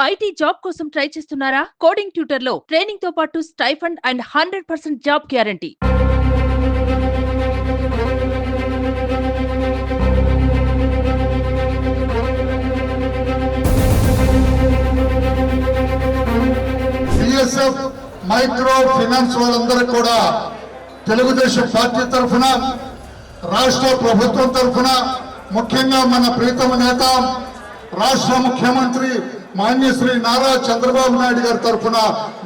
IT job కోసం try చేస్తున్నారా? Coding tutor లో ట్రైనింగ్ తో పాటు stipend and 100% job guarantee. BSF micro finance వాళ్ళందరూ కూడా తెలుగుదేశం పార్టీ తరఫున, రాష్ట్ర ప్రభుత్వం తరఫున, ముఖ్యంగా మన ప్రీతమ నేత రాష్ట్ర ముఖ్యమంత్రి మాన్య శ్రీ నారా చంద్రబాబు నాయుడు గారి తరఫున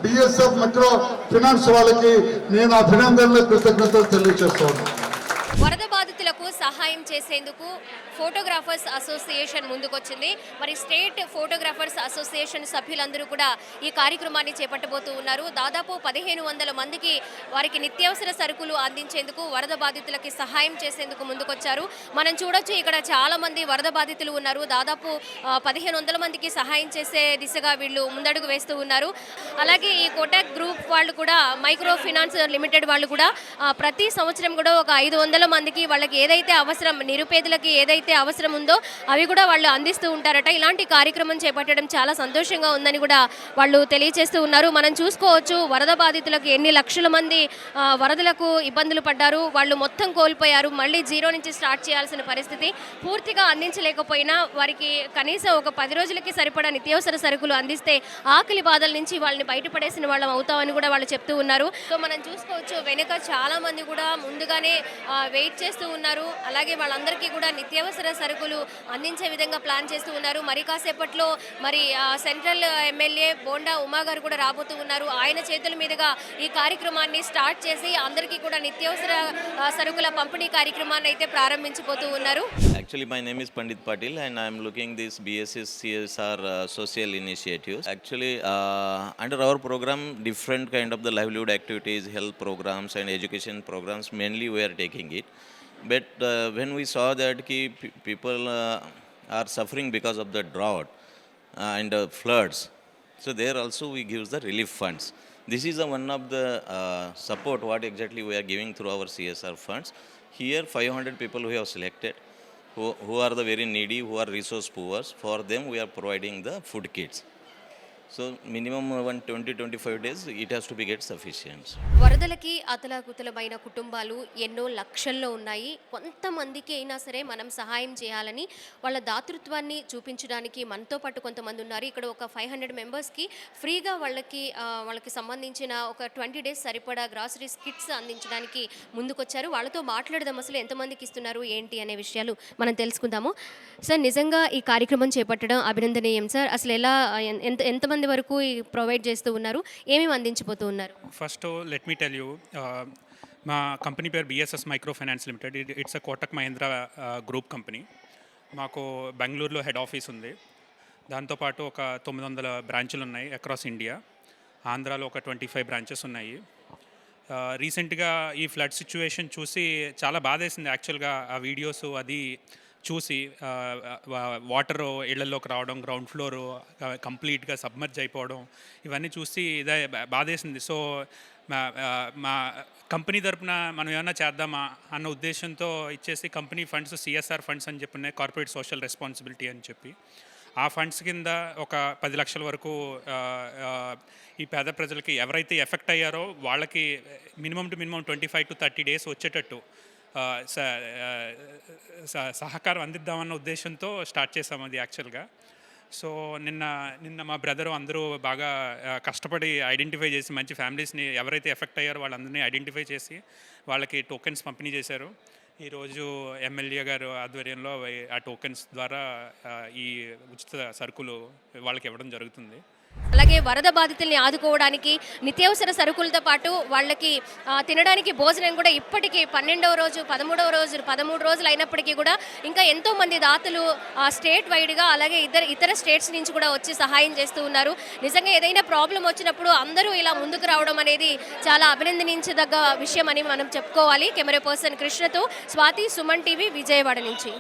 బిఎస్ఎఫ్ మైక్రో ఫైనాన్స్ వాళ్ళకి నేను అభినందనలు, కృతజ్ఞతలు తెలియజేస్తున్నాను. వరద బాధితులకు సహాయం చేసేందుకు ఫోటోగ్రాఫర్స్ అసోసియేషన్ ముందుకొచ్చింది. మరి స్టేట్ ఫోటోగ్రాఫర్స్ అసోసియేషన్ సభ్యులందరూ కూడా ఈ కార్యక్రమాన్ని చేపట్టబోతూ ఉన్నారు. దాదాపు 1500 మందికి వారికి నిత్యావసర సరుకులు అందించేందుకు, వరద బాధితులకి సహాయం చేసేందుకు ముందుకొచ్చారు. మనం చూడొచ్చు, ఇక్కడ చాలా మంది వరద బాధితులు ఉన్నారు. దాదాపు 1500 మందికి సహాయం చేసే దిశగా వీళ్ళు ముందడుగు వేస్తూ ఉన్నారు. అలాగే ఈ కోటాక్ గ్రూప్ వాళ్ళు కూడా, మైక్రో ఫైనాన్స్ లిమిటెడ్ వాళ్ళు కూడా ప్రతి సంవత్సరం కూడా ఒక 500 మందికి వాళ్ళకి ఏదైతే అవసరం, నిరుపేదలకి ఏదైతే అవసరం ఉందో అవి కూడా వాళ్ళు అందిస్తూ ఉంటారట. ఇలాంటి కార్యక్రమం చేపట్టడం చాలా సంతోషంగా ఉందని కూడా వాళ్ళు తెలియజేస్తూ ఉన్నారు. మనం చూసుకోవచ్చు, వరద బాధితులకు ఎన్ని లక్షల మంది వరదలకు ఇబ్బందులు పడ్డారు. వాళ్ళు మొత్తం కోల్పోయారు. మళ్ళీ జీరో నుంచి స్టార్ట్ చేయాల్సిన పరిస్థితి. పూర్తిగా అందించలేకపోయినా వారికి కనీసం ఒక 10 రోజులకి సరిపడా నిత్యావసర సరుకులు అందిస్తే ఆకలి బాధల నుంచి వాళ్ళని బయటపడేసిన వాళ్ళం అవుతామని కూడా వాళ్ళు చెప్తూ ఉన్నారు. సో మనం చూసుకోవచ్చు, వెనుక చాలా మంది కూడా ముందుగానే వెయిట్ చేస్తూ ఉన్నారు. అలాగే వాళ్ళందరికీ కూడా నిత్యావసర సరుకులు అందించే విధంగా ప్లాన్ చేస్తూ ఉన్నారు. మరి కాసేపట్లో మరి సెంట్రల్ ఎమ్మెల్యే బోండా ఉమా గారు కూడా రాబోతూ ఉన్నారు. ఆయన చేతుల మీదుగా ఈ కార్యక్రమాన్ని స్టార్ట్ చేసి అందరికీ కూడా నిత్యావసర సరుకుల పంపిణీ కార్యక్రమాన్ని అయితే ప్రారంభించబోతూ ఉన్నారు. Actually, my name is Pandit Patil and I am looking this BSS CSR social initiatives. Actually, under our program, different kind of the livelihood activities, health programs and education programs, mainly we are taking it. But when we saw that people are suffering because of the drought and floods, so there also we give the relief funds. This is one of the support what exactly we are giving through our CSR funds. Here 500 people we have selected who are the very needy, who are resource poor. For them we are providing the food kits. So minimum 20-25 days it has to be get sufficient. వరదలకి అతలాకుతలమైన కుటుంబాలు ఎన్నో లక్షల్లో ఉన్నాయి. కొంతమందికి అయినా సరే మనం సహాయం చేయాలని వాళ్ళ దాతృత్వాన్ని చూపించడానికి మనతో పాటు కొంతమంది ఉన్నారు. ఇక్కడ ఒక 500 మెంబర్స్కి ఫ్రీగా వాళ్ళకి సంబంధించిన ఒక 20 డేస్ సరిపడా గ్రాసరీస్ కిట్స్ అందించడానికి ముందుకొచ్చారు. వాళ్ళతో మాట్లాడదాం, అసలు ఎంతమందికి ఇస్తున్నారు ఏంటి అనే విషయాలు మనం తెలుసుకుందాము. సార్, నిజంగా ఈ కార్యక్రమం చేపట్టడం అభినందనీయం సార్. అసలు ఎలా, ఎంతమంది వరకు ప్రొవైడ్ చేస్తూ ఉన్నారు, ఏమేమి అందించబోతూ ఉన్నారు? First let me tell you, మా కంపెనీ పేరు BSS micro finance limited. It's a Kotak Mahindra group company. మాకు బెంగళూరులో హెడ్ ఆఫీస్ ఉంది. దాంతోపాటు ఒక 900 బ్రాంచులు ఉన్నాయి అక్రాస్ ఇండియా. ఆంధ్రాలో ఒక 25 బ్రాంచెస్ ఉన్నాయి. రీసెంట్గా ఈ ఫ్లడ్ సిచ్యువేషన్ చూసి చాలా బాధేసింది యాక్చువల్గా. ఆ వీడియోస్ అది చూసి వాటర్ ఇళ్లలోకి రావడం, గ్రౌండ్ ఫ్లోర్ కంప్లీట్గా సబ్మర్జ్ అయిపోవడం, ఇవన్నీ చూసి ఇదే బాధేసింది. సో మా కంపెనీ తరపున మనం ఏమైనా చేద్దామా అన్న ఉద్దేశంతో ఇచ్చేసి కంపెనీ ఫండ్స్, సిఎస్ఆర్ ఫండ్స్ అని చెప్పినాయి, కార్పొరేట్ సోషల్ రెస్పాన్సిబిలిటీ అని చెప్పి, ఆ ఫండ్స్ కింద ఒక 10 లక్షల వరకు ఈ పేద ప్రజలకి ఎవరైతే ఎఫెక్ట్ అయ్యారో వాళ్ళకి మినిమం 25-30 డేస్ వచ్చేటట్టు సహకారం అందిద్దామన్న ఉద్దేశంతో స్టార్ట్ చేసాము అది యాక్చువల్గా. సో నిన్న మా బ్రదరు అందరూ బాగా కష్టపడి ఐడెంటిఫై చేసి, మంచి ఫ్యామిలీస్ని ఎవరైతే ఎఫెక్ట్ అయ్యారో వాళ్ళందరినీ ఐడెంటిఫై చేసి వాళ్ళకి టోకెన్స్ పంపిణీ చేశారు. ఈరోజు ఎమ్మెల్యే గారు ఆధ్వర్యంలో ఆ టోకెన్స్ ద్వారా ఈ ఉచిత సరుకులు వాళ్ళకి ఇవ్వడం జరుగుతుంది. అలాగే వరద బాధితుల్ని ఆదుకోవడానికి నిత్యావసర సరుకులతో పాటు వాళ్ళకి తినడానికి భోజనం కూడా ఇప్పటికీ 12వ రోజు, 13వ రోజు, 13 రోజులు అయినప్పటికీ కూడా ఇంకా ఎంతోమంది దాతలు స్టేట్ వైడ్గా, అలాగే ఇతర స్టేట్స్ నుంచి కూడా వచ్చి సహాయం చేస్తూ ఉన్నారు. నిజంగా ఏదైనా ప్రాబ్లం వచ్చినప్పుడు అందరూ ఇలా ముందుకు రావడం అనేది చాలా అభినందించదగ్గ విషయం అని మనం చెప్పుకోవాలి. కెమెరా పర్సన్ కృష్ణతో స్వాతి, సుమన్ టీవీ, విజయవాడ నుంచి.